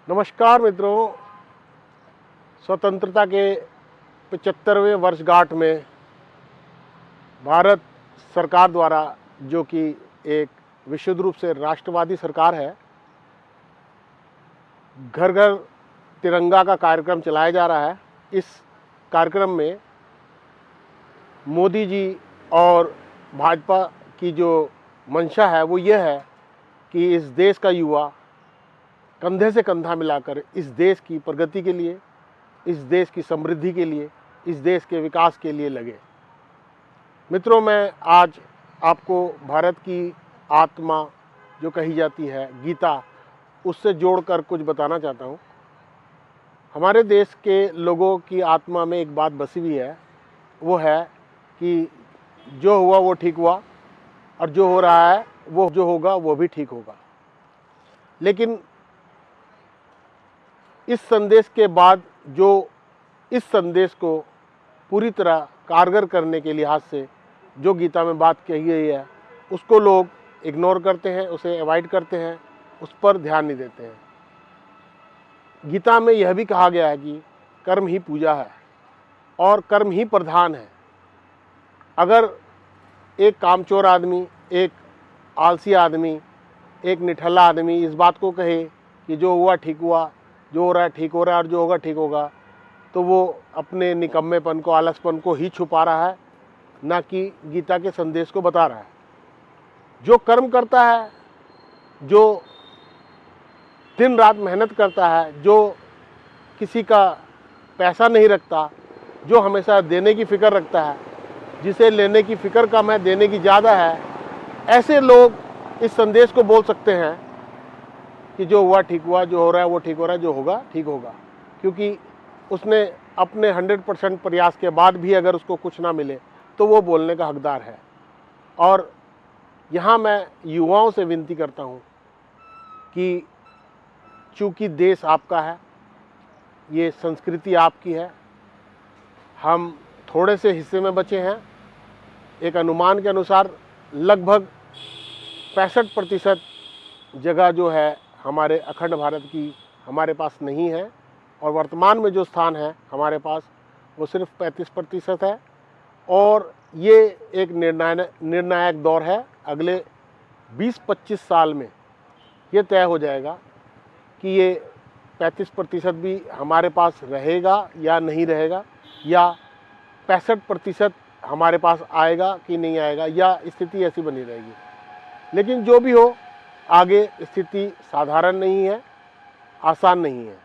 नमस्कार मित्रों, स्वतंत्रता के 75वें वर्षगांठ में भारत सरकार द्वारा, जो कि एक विशुद्ध रूप से राष्ट्रवादी सरकार है, घर घर तिरंगा का कार्यक्रम चलाया जा रहा है। इस कार्यक्रम में मोदी जी और भाजपा की जो मंशा है वो ये है कि इस देश का युवा कंधे से कंधा मिलाकर इस देश की प्रगति के लिए, इस देश की समृद्धि के लिए, इस देश के विकास के लिए लगे। मित्रों, मैं आज आपको भारत की आत्मा जो कही जाती है गीता, उससे जोड़कर कुछ बताना चाहता हूँ। हमारे देश के लोगों की आत्मा में एक बात बसी हुई है, वो है कि जो हुआ वो ठीक हुआ और जो हो रहा है वो जो होगा वो भी ठीक होगा। लेकिन इस संदेश के बाद जो इस संदेश को पूरी तरह कारगर करने के लिहाज से जो गीता में बात कही गई है, उसको लोग इग्नोर करते हैं, उसे अवॉइड करते हैं, उस पर ध्यान नहीं देते हैं। गीता में यह भी कहा गया है कि कर्म ही पूजा है और कर्म ही प्रधान है। अगर एक कामचोर आदमी, एक आलसी आदमी, एक निठल्ला आदमी इस बात को कहे कि जो हुआ ठीक हुआ, जो हो रहा है ठीक हो रहा है और जो होगा ठीक होगा, तो वो अपने निकम्मेपन को, आलसपन को ही छुपा रहा है, ना कि गीता के संदेश को बता रहा है। जो कर्म करता है, जो दिन रात मेहनत करता है, जो किसी का पैसा नहीं रखता, जो हमेशा देने की फ़िक्र रखता है, जिसे लेने की फ़िक्र कम है, देने की ज़्यादा है, ऐसे लोग इस संदेश को बोल सकते हैं कि जो हुआ ठीक हुआ, जो हो रहा है वो ठीक हो रहा है, जो होगा ठीक होगा। क्योंकि उसने अपने 100% प्रयास के बाद भी अगर उसको कुछ ना मिले तो वो बोलने का हकदार है। और यहाँ मैं युवाओं से विनती करता हूँ कि चूँकि देश आपका है, ये संस्कृति आपकी है, हम थोड़े से हिस्से में बचे हैं। एक अनुमान के अनुसार लगभग 65% जगह जो है हमारे अखंड भारत की हमारे पास नहीं है, और वर्तमान में जो स्थान है हमारे पास वो सिर्फ 35% है। और ये एक निर्णायक दौर है। अगले 20-25 साल में ये तय हो जाएगा कि ये 35% भी हमारे पास रहेगा या नहीं रहेगा, या 65% हमारे पास आएगा कि नहीं आएगा, या स्थिति ऐसी बनी रहेगी। लेकिन जो भी हो, आगे स्थिति साधारण नहीं है, आसान नहीं है।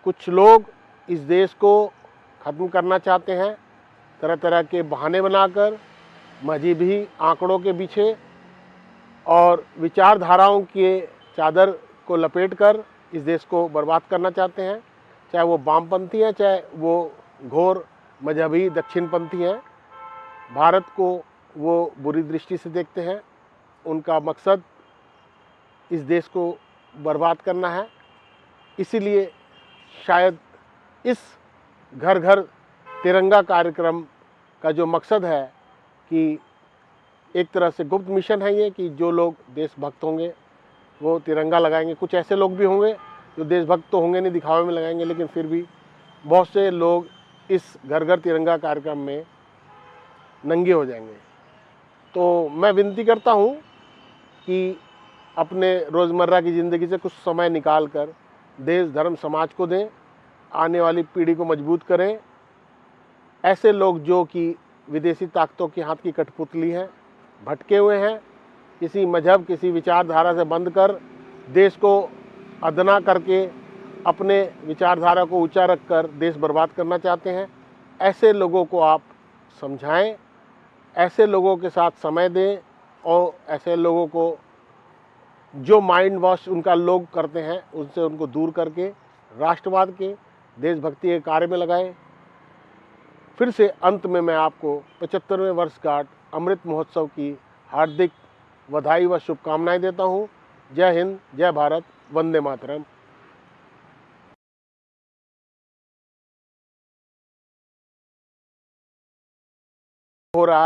कुछ लोग इस देश को ख़त्म करना चाहते हैं, तरह तरह के बहाने बनाकर, मजहबी आंकड़ों के पीछे और विचारधाराओं के चादर को लपेटकर इस देश को बर्बाद करना चाहते हैं। चाहे वो वामपंथी हैं, चाहे वो घोर मजहबी दक्षिणपंथी हैं, भारत को वो बुरी दृष्टि से देखते हैं। उनका मकसद इस देश को बर्बाद करना है। इसीलिए शायद इस घर घर तिरंगा कार्यक्रम का जो मकसद है कि एक तरह से गुप्त मिशन है ये, कि जो लोग देशभक्त होंगे वो तिरंगा लगाएंगे। कुछ ऐसे लोग भी होंगे जो देशभक्त तो होंगे नहीं, दिखावे में लगाएंगे, लेकिन फिर भी बहुत से लोग इस घर घर तिरंगा कार्यक्रम में नंगे हो जाएंगे। तो मैं विनती करता हूँ कि अपने रोज़मर्रा की ज़िंदगी से कुछ समय निकाल कर देश, धर्म, समाज को दें, आने वाली पीढ़ी को मजबूत करें। ऐसे लोग जो कि विदेशी ताकतों के हाथ की कठपुतली हैं, भटके हुए हैं, किसी मजहब, किसी विचारधारा से बंध कर देश को अदना करके अपने विचारधारा को ऊंचा रखकर देश बर्बाद करना चाहते हैं, ऐसे लोगों को आप समझाएं, ऐसे लोगों के साथ समय दें, और ऐसे लोगों को जो माइंड वॉश उनका लोग करते हैं उनसे उनको दूर करके राष्ट्रवाद के, देशभक्ति के कार्य में लगाएं। फिर से अंत में मैं आपको 75वें वर्षगांठ अमृत महोत्सव की हार्दिक बधाई व शुभकामनाएं देता हूं। जय हिंद, जय भारत, वंदे मातरम। हो रहा है